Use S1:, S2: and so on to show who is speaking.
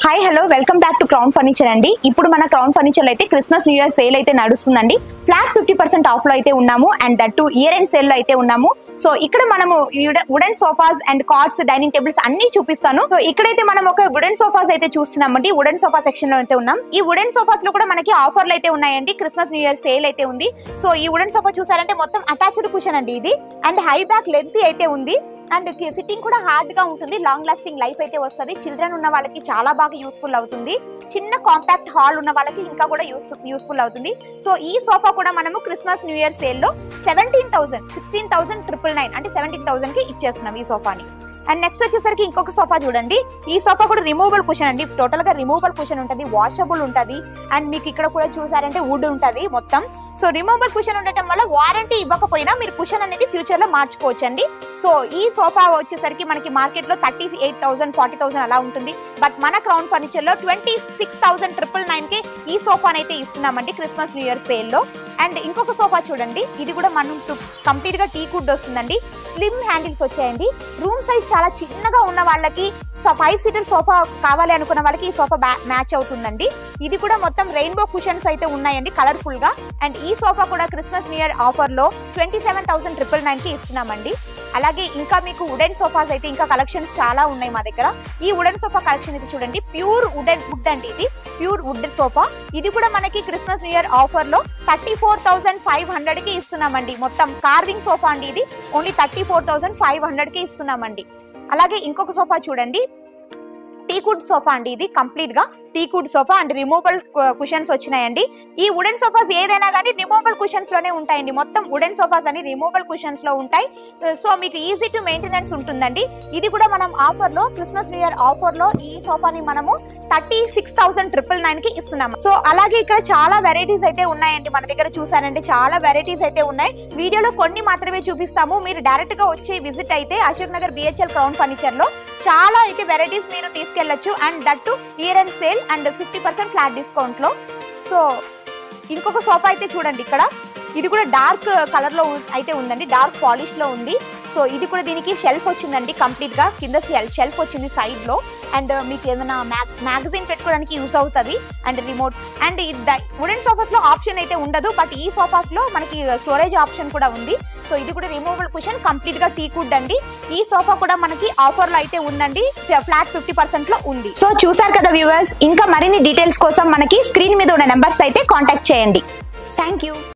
S1: Hi hello welcome back to crown furniture అండి. ఇప్పుడు మన క్రౌన్ ఫర్నిచర్ అయితే క్రిస్మస్ న్యూ ఇయర్ సేల్ అయితే నడుస్తుందండి. ఫ్లాట్ 50% ఆఫ్ లో అయితే ఉన్నాము and that to year end sale లో అయితే ఉన్నాము. సో ఇక్కడ మనము wooden sofas and cards, dining tables అన్ని చూపిస్తాను. సో ఇక్కడైతే మనం ఒక వుడెన్ సోఫాస్ అయితే చూస్తున్నామండి. వుడెన్ సోఫా సెక్షన్ లో అయితే ఉన్నాం. ఈ వుడెన్ సోఫాస్ లో కూడా మనకి ఆఫర్లు అయితే ఉన్నాయండి. క్రిస్మస్ న్యూ ఇయర్ సేల్ అయితే ఉంది. సో ఈ వుడెన్ సోఫా చూసారంటే మొత్తం అటాచ్డ్ కుషన్ అండి ఇది, అండ్ హై బ్యాక్ లెంత్ అయితే ఉంది అండ్ సిట్టింగ్ కూడా హార్డ్ గా ఉంటుంది. లాంగ్ లాస్టింగ్ లైఫ్ అయితే వస్తుంది. చిల్డ్రన్ ఉన్న వాళ్ళకి చాలా బాగా యూస్ఫుల్ అవుతుంది. చిన్న కాంపాక్ట్ హాల్ ఉన్న వాళ్ళకి ఇంకా కూడా యూస్ఫుల్ అవుతుంది. సో ఈ సోఫా కూడా మనము క్రిస్మస్ న్యూ ఇయర్ సేల్ లో 16,999 అంటే 17,000 కి ఇచ్చేస్తున్నాం ఈ సోఫాని. అండ్ నెక్స్ట్ వచ్చేసరికి ఇంకొక సోఫా చూడండి. ఈ సోఫా కూడా రిమూవబుల్ కుషన్ అండి. టోటల్ గా రిమూవబుల్ కుషన్ ఉంటుంది, వాషబుల్ ఉంటుంది అండ్ మీకు ఇక్కడ కూడా చూసారంటే వుడ్ ఉంటుంది మొత్తం. సో రిమూవబుల్ కుషన్ ఉండటం వల్ల వారంటీ ఇవ్వకపోయినా మీరు కుషన్ అనేది ఫ్యూచర్ లో మార్చుకోవచ్చండి. సో ఈ సోఫా వచ్చేసరికి మనకి మార్కెట్ లో 38,000 40,000 అలా ఉంటుంది. బట్ మన క్రౌన్ ఫర్నిచర్ లో 26,999 కి ఈ సోఫాని అయితే ఇస్తున్నామండి క్రిస్మస్ న్యూ ఇయర్ సేల్ లో. అండ్ ఇంకొక సోఫా చూడండి. ఇది కూడా మనం కంప్లీట్ గా టీక్ వుడ్ వస్తుందండి. స్లిమ్ హ్యాండిల్స్ వచ్చాయండి. రూమ్ సైజ్ చాలా చిన్నగా ఉన్న వాళ్ళకి 5 సీటర్ సోఫా కావాలి అనుకున్న వాళ్ళకి ఈ సోఫా మ్యాచ్ అవుతుందండి. ఇది కూడా మొత్తం రెయిన్బో కుషన్స్ అయితే ఉన్నాయండి కలర్ఫుల్ గా. అండ్ ఈ సోఫా కూడా క్రిస్మస్ న్యూ ఇయర్ ఆఫర్ లో 27,999 కి ఇస్తున్నామండి. అలాగే ఇంకా మీకు వుడెన్ సోఫాస్ అయితే ఇంకా కలెక్షన్స్ చాలా ఉన్నాయి మా దగ్గర. ఈ వుడెన్ సోఫా కలెక్షన్ అయితే చూడండి. ప్యూర్ వుడ్ అండి, ఇది ప్యూర్ వుడ్ సోఫా. ఇది కూడా మనకి క్రిస్మస్ న్యూ ఇయర్ ఆఫర్ లో 34,500 కి ఇస్తున్నామండి. మొత్తం కార్వింగ్ సోఫా అండి, ఇది ఓన్లీ 34,500 కి ఇస్తున్నామండి. అలాగే ఇంకొక సోఫా చూడండి. టీకుడ్ సోఫా అండి, ఇది కంప్లీట్ గా టీకుడ్ సోఫా అండ్ రిమూవబుల్ కుషన్స్ వచ్చినాయండి. ఈ వుడెన్ సోఫాస్ ఏదైనా కానీ రిమూవబుల్ కుషన్స్ లోనే ఉంటాయండి. మొత్తం వుడెన్ సోఫాస్ అని రిమూవబుల్ కుషన్స్ లో ఉంటాయి. సో మీకు ఈజీ టు మెయింటెనెన్స్ ఉంటుందండి. ఇది కూడా మనం ఆఫర్ లో క్రిస్మస్ న్యూ ఇయర్ ఆఫర్ లో ఈ సోఫాని మనము 36,999 కి ఇస్తున్నాము. సో అలాగే ఇక్కడ చాలా వెరైటీస్ అయితే ఉన్నాయండి మన దగ్గర. చూసారంటే చాలా వెరైటీస్ అయితే ఉన్నాయి. వీడియోలో కొన్ని మాత్రమే చూపిస్తాము. మీరు డైరెక్ట్ గా వచ్చి విజిట్ అయితే Ashok Nagar BHL crown furniture లో చాలా అయితే వెరైటీస్ మీరు తీసుకెళ్లొచ్చు. And that to year and sale and 50% flat discount లో. సో ఇంకొక సోఫా అయితే చూడండి ఇక్కడ. ఇది కూడా డార్క్ కలర్ లో అయితే ఉందండి, డార్క్ పాలిష్ లో ఉంది. సో ఇది కూడా దీనికి షెల్ఫ్ వచ్చిందండి కంప్లీట్ గా. కింద షెల్ఫ్ వచ్చింది సైడ్ లో. అండ్ మీకు ఏమైనా మ్యాగజైన్ పెట్టుకోవడానికి యూస్ అవుతుంది and remote. And wooden sofas లో ఆప్షన్ అయితే ఉండదు, బట్ ఈ సోఫాస్ లో మనకి స్టోరేజ్ ఆప్షన్ కూడా ఉంది. సో ఇది కూడా రిమూవబుల్ కుషన్, కంప్లీట్ గా టీకుడ్ అండి. ఈ సోఫా కూడా మనకి ఆఫర్ లో అయితే ఉందండి, ఫ్లాట్ 50% లో ఉంది. సో చూసారు కదా వ్యూవర్స్. ఇంకా మరిన్ని డీటెయిల్స్ కోసం మనకి స్క్రీన్ మీద ఉన్న నెంబర్స్ అయితే కాంటాక్ట్ చేయండి. Thank you.